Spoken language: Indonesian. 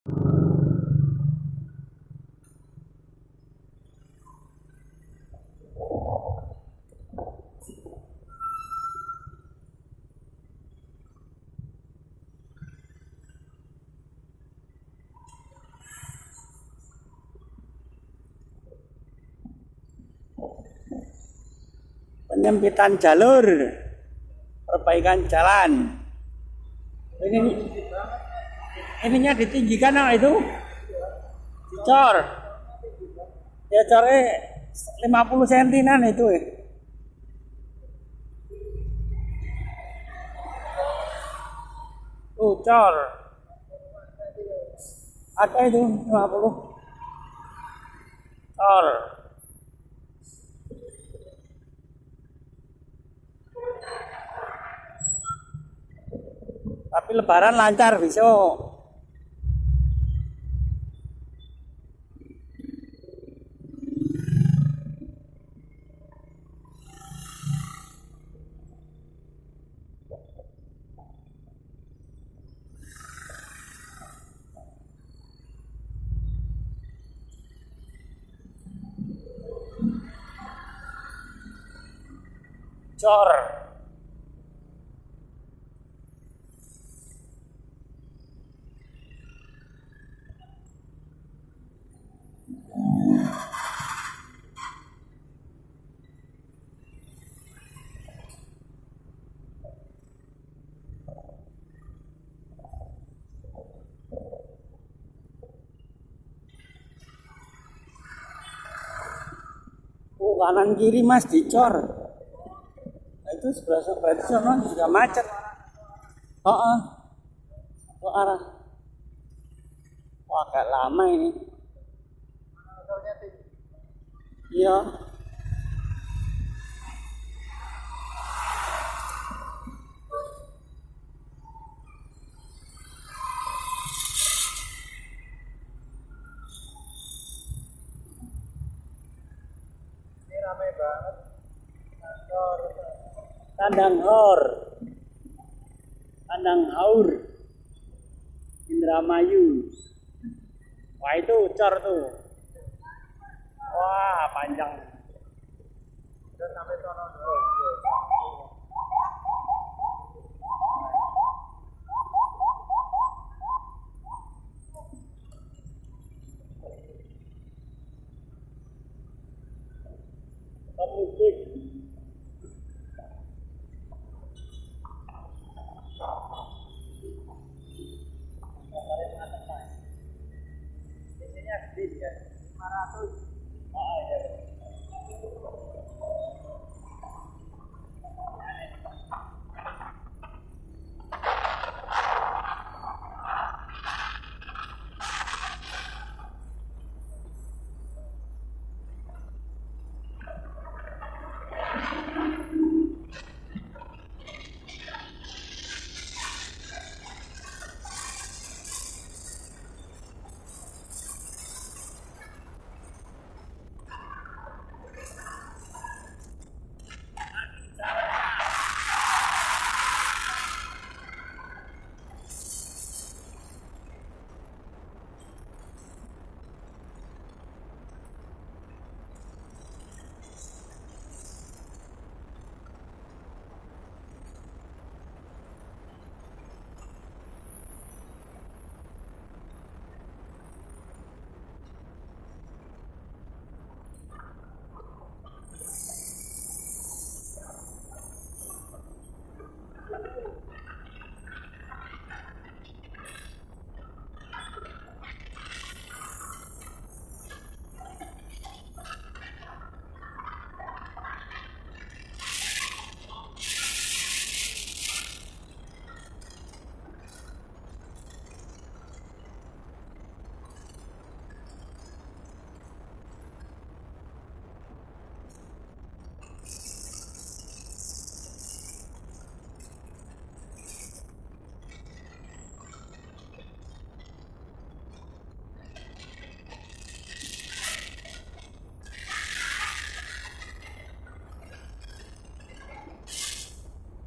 Penyempitan jalur, perbaikan jalan. Ininya ditinggikan itu, dicor. Ya cornya 50 sentinan itu. Tuh cor. Ada itu 50. Cor. Tapi lebaran lancar besok. Cor. Kanan kiri mas dicor. Nah, itu sebelah berarti sana juga macet. Ke arah. Wah agak lama ini. Iya. Ramai banget. Kandang Hor, Kandang Haur, Indramayu. Wah itu cor tuh. Wah panjang. Dan sampai sono. Musik. Isinya gede ya. 500.